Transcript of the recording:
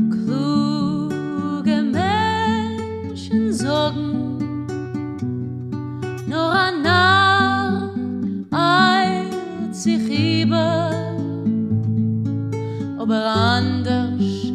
Kluge Menschen sagen, nur ein Narr eilt sich über, aber anders